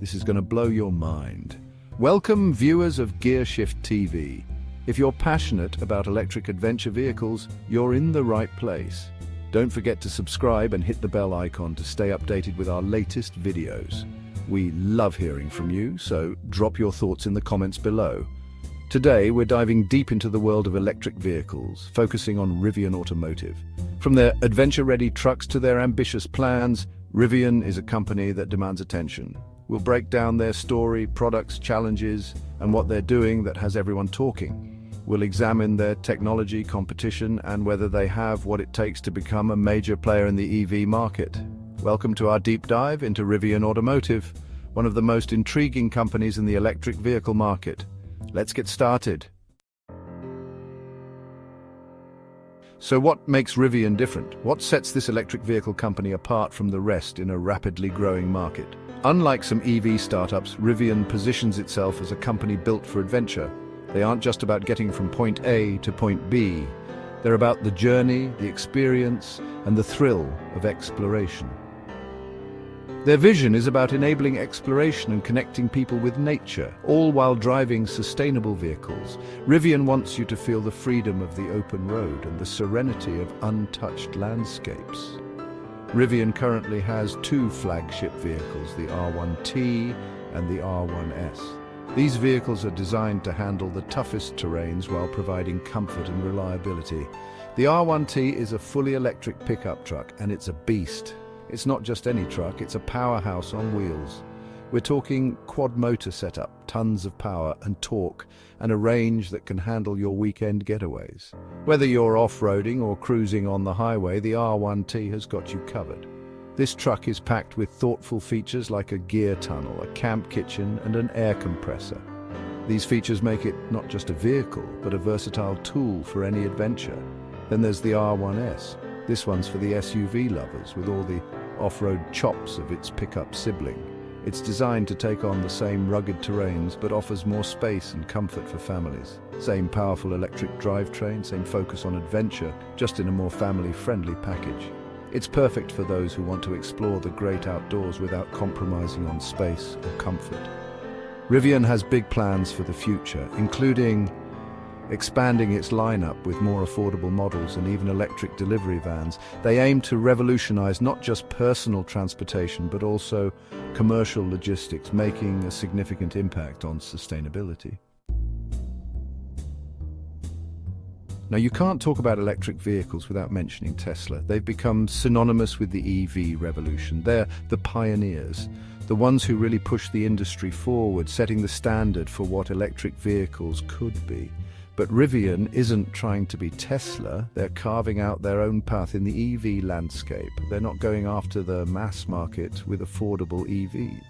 This is going to blow your mind. Welcome, viewers of GearShift TV. If you're passionate about electric adventure vehicles, you're in the right place. Don't forget to subscribe and hit the bell icon to stay updated with our latest videos. We love hearing from you, so drop your thoughts in the comments below. Today, we're diving deep into the world of electric vehicles, focusing on Rivian Automotive. From their adventure-ready trucks to their ambitious plans, Rivian is a company that demands attention. We'll break down their story, products, challenges, and what they're doing that has everyone talking. We'll examine their technology, competition, and whether they have what it takes to become a major player in the EV market. Welcome to our deep dive into Rivian Automotive, one of the most intriguing companies in the electric vehicle market. Let's get started. So what makes Rivian different? What sets this electric vehicle company apart from the rest in a rapidly growing market? Unlike some EV startups, Rivian positions itself as a company built for adventure. They aren't just about getting from point A to point B. They're about the journey, the experience, and the thrill of exploration. Their vision is about enabling exploration and connecting people with nature, all while driving sustainable vehicles. Rivian wants you to feel the freedom of the open road and the serenity of untouched landscapes. Rivian currently has two flagship vehicles, the R1T and the R1S. These vehicles are designed to handle the toughest terrains while providing comfort and reliability. The R1T is a fully electric pickup truck, and it's a beast. It's not just any truck, it's a powerhouse on wheels. We're talking quad motor setup, tons of power and torque, and a range that can handle your weekend getaways. Whether you're off-roading or cruising on the highway, the R1T has got you covered. This truck is packed with thoughtful features like a gear tunnel, a camp kitchen, and an air compressor. These features make it not just a vehicle, but a versatile tool for any adventure. Then there's the R1S. This one's for the SUV lovers, with all the off-road chops of its pickup sibling. It's designed to take on the same rugged terrains, but offers more space and comfort for families. Same powerful electric drivetrain, same focus on adventure, just in a more family-friendly package. It's perfect for those who want to explore the great outdoors without compromising on space or comfort. Rivian has big plans for the future, including expanding its lineup with more affordable models and even electric delivery vans. They aim to revolutionize not just personal transportation, but also commercial logistics, making a significant impact on sustainability. Now, you can't talk about electric vehicles without mentioning Tesla. They've become synonymous with the EV revolution. They're the pioneers, the ones who really push the industry forward, setting the standard for what electric vehicles could be. But Rivian isn't trying to be Tesla. They're carving out their own path in the EV landscape. They're not going after the mass market with affordable EVs.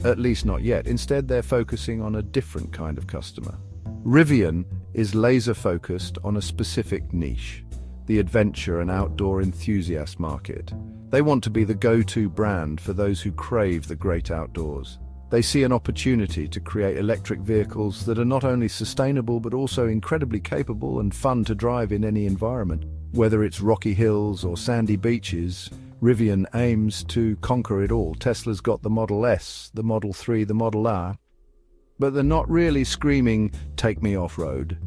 At least not yet. Instead, they're focusing on a different kind of customer. Rivian is laser-focused on a specific niche, the adventure and outdoor enthusiast market. They want to be the go-to brand for those who crave the great outdoors. They see an opportunity to create electric vehicles that are not only sustainable but also incredibly capable and fun to drive in any environment. Whether it's rocky hills or sandy beaches, Rivian aims to conquer it all. Tesla's got the Model S, the Model 3, the Model R, but they're not really screaming, "Take me off-road."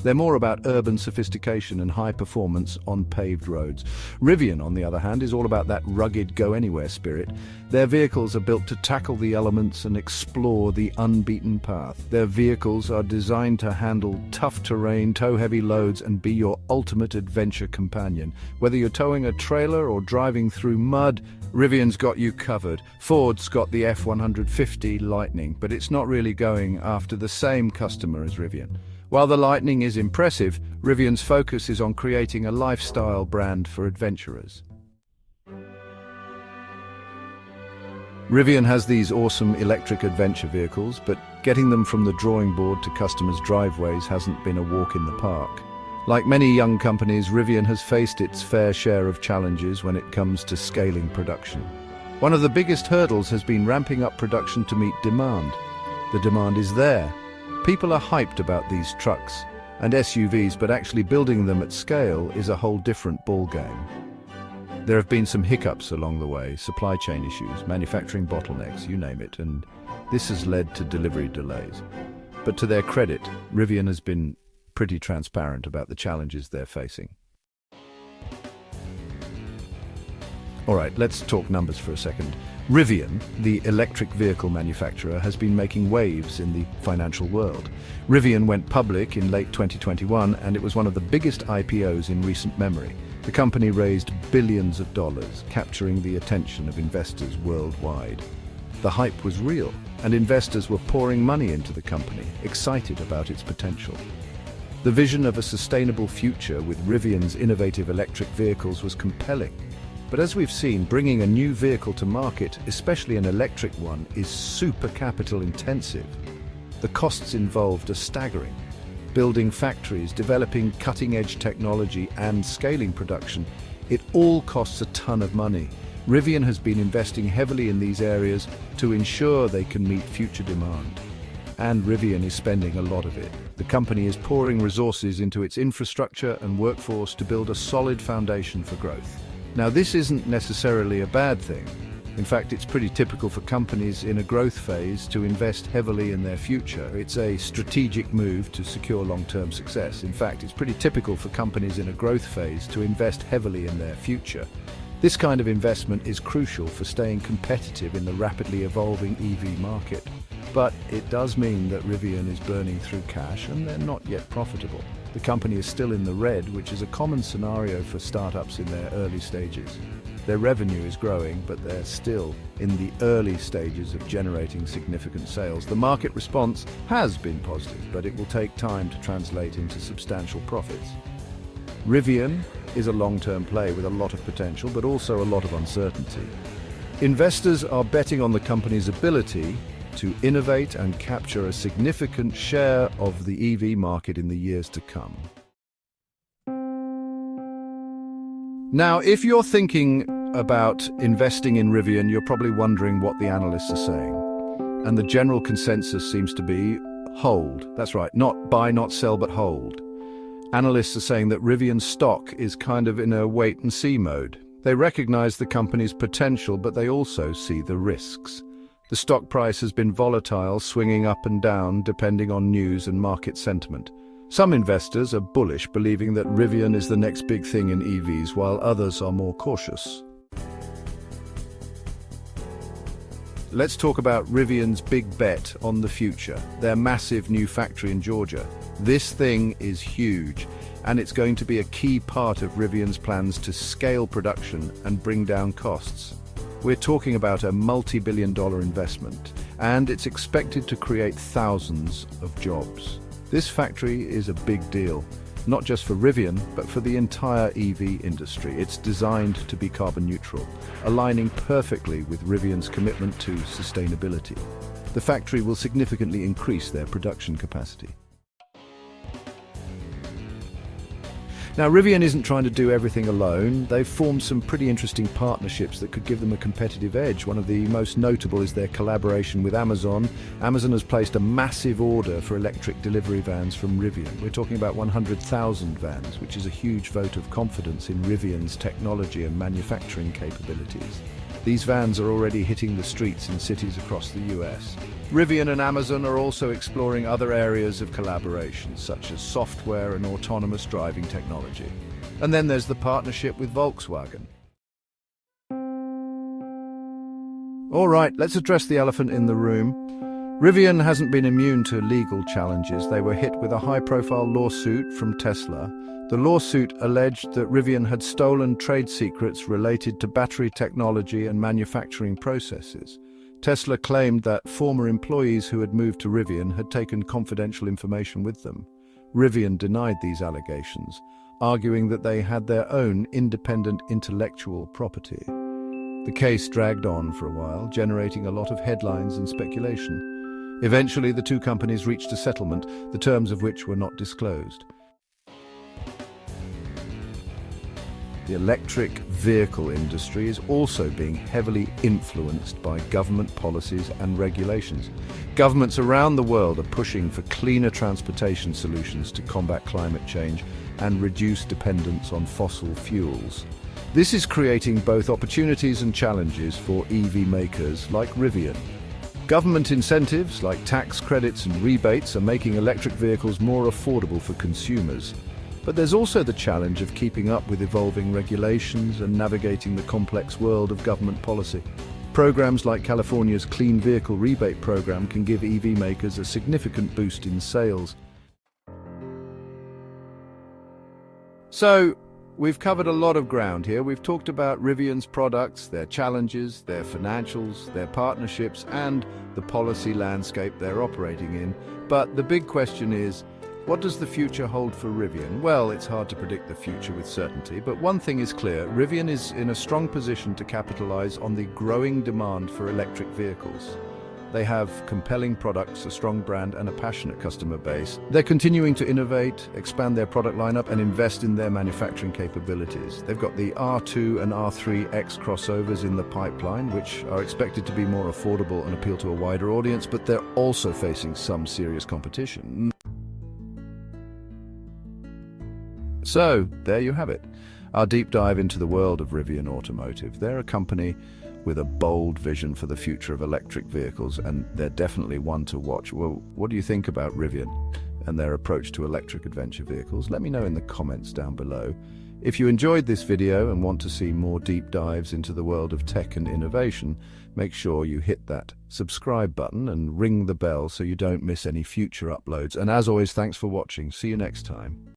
They're more about urban sophistication and high performance on paved roads. Rivian, on the other hand, is all about that rugged go-anywhere spirit. Their vehicles are built to tackle the elements and explore the unbeaten path. Their vehicles are designed to handle tough terrain, tow heavy loads, and be your ultimate adventure companion. Whether you're towing a trailer or driving through mud, Rivian's got you covered. Ford's got the F-150 Lightning, but it's not really going after the same customer as Rivian. While the Lightning is impressive, Rivian's focus is on creating a lifestyle brand for adventurers. Rivian has these awesome electric adventure vehicles, but getting them from the drawing board to customers' driveways hasn't been a walk in the park. Like many young companies, Rivian has faced its fair share of challenges when it comes to scaling production. One of the biggest hurdles has been ramping up production to meet demand. The demand is there. People are hyped about these trucks and SUVs, but actually building them at scale is a whole different ballgame. There have been some hiccups along the way, supply chain issues, manufacturing bottlenecks, you name it, and this has led to delivery delays. But to their credit, Rivian has been pretty transparent about the challenges they're facing. All right, let's talk numbers for a second. Rivian, the electric vehicle manufacturer, has been making waves in the financial world. Rivian went public in late 2021, and it was one of the biggest IPOs in recent memory. The company raised billions of dollars, capturing the attention of investors worldwide. The hype was real, and investors were pouring money into the company, excited about its potential. The vision of a sustainable future with Rivian's innovative electric vehicles was compelling. But as we've seen, bringing a new vehicle to market, especially an electric one, is super capital intensive. The costs involved are staggering. Building factories, developing cutting-edge technology, and scaling production, it all costs a ton of money. Rivian has been investing heavily in these areas to ensure they can meet future demand. And Rivian is spending a lot of it. The company is pouring resources into its infrastructure and workforce to build a solid foundation for growth. Now, this isn't necessarily a bad thing. In fact, it's pretty typical for companies in a growth phase to invest heavily in their future. It's a strategic move to secure long-term success. In fact, it's pretty typical for companies in a growth phase to invest heavily in their future. This kind of investment is crucial for staying competitive in the rapidly evolving EV market. But it does mean that Rivian is burning through cash and they're not yet profitable. The company is still in the red, which is a common scenario for startups in their early stages. Their revenue is growing, but they're still in the early stages of generating significant sales. The market response has been positive, but it will take time to translate into substantial profits. Rivian is a long-term play with a lot of potential, but also a lot of uncertainty. Investors are betting on the company's ability to innovate and capture a significant share of the EV market in the years to come. Now, if you're thinking about investing in Rivian, you're probably wondering what the analysts are saying. And the general consensus seems to be hold. That's right, not buy, not sell, but hold. Analysts are saying that Rivian's stock is kind of in a wait-and-see mode. They recognize the company's potential, but they also see the risks. The stock price has been volatile, swinging up and down depending on news and market sentiment. Some investors are bullish, believing that Rivian is the next big thing in EVs, while others are more cautious. Let's talk about Rivian's big bet on the future, their massive new factory in Georgia. This thing is huge, and it's going to be a key part of Rivian's plans to scale production and bring down costs. We're talking about a multi-billion-dollar investment, and it's expected to create thousands of jobs. This factory is a big deal, not just for Rivian, but for the entire EV industry. It's designed to be carbon neutral, aligning perfectly with Rivian's commitment to sustainability. The factory will significantly increase their production capacity. Now, Rivian isn't trying to do everything alone. They've formed some pretty interesting partnerships that could give them a competitive edge. One of the most notable is their collaboration with Amazon. Amazon has placed a massive order for electric delivery vans from Rivian. We're talking about 100,000 vans, which is a huge vote of confidence in Rivian's technology and manufacturing capabilities. These vans are already hitting the streets in cities across the US. Rivian and Amazon are also exploring other areas of collaboration, such as software and autonomous driving technology. And then there's the partnership with Volkswagen. All right, let's address the elephant in the room. Rivian hasn't been immune to legal challenges. They were hit with a high-profile lawsuit from Tesla. The lawsuit alleged that Rivian had stolen trade secrets related to battery technology and manufacturing processes. Tesla claimed that former employees who had moved to Rivian had taken confidential information with them. Rivian denied these allegations, arguing that they had their own independent intellectual property. The case dragged on for a while, generating a lot of headlines and speculation. Eventually, the two companies reached a settlement, the terms of which were not disclosed. The electric vehicle industry is also being heavily influenced by government policies and regulations. Governments around the world are pushing for cleaner transportation solutions to combat climate change and reduce dependence on fossil fuels. This is creating both opportunities and challenges for EV makers like Rivian. Government incentives like tax credits and rebates are making electric vehicles more affordable for consumers. But there's also the challenge of keeping up with evolving regulations and navigating the complex world of government policy. Programs like California's Clean Vehicle Rebate Program can give EV makers a significant boost in sales. So, we've covered a lot of ground here. We've talked about Rivian's products, their challenges, their financials, their partnerships, and the policy landscape they're operating in. But the big question is, what does the future hold for Rivian? Well, it's hard to predict the future with certainty, but one thing is clear: Rivian is in a strong position to capitalize on the growing demand for electric vehicles. They have compelling products, a strong brand, and a passionate customer base. They're continuing to innovate, expand their product lineup, and invest in their manufacturing capabilities. They've got the R2 and R3X crossovers in the pipeline, which are expected to be more affordable and appeal to a wider audience, but they're also facing some serious competition. So, there you have it, our deep dive into the world of Rivian Automotive. They're a company with a bold vision for the future of electric vehicles, and they're definitely one to watch. Well, what do you think about Rivian and their approach to electric adventure vehicles? Let me know in the comments down below. If you enjoyed this video and want to see more deep dives into the world of tech and innovation, make sure you hit that subscribe button and ring the bell so you don't miss any future uploads. And as always, thanks for watching. See you next time.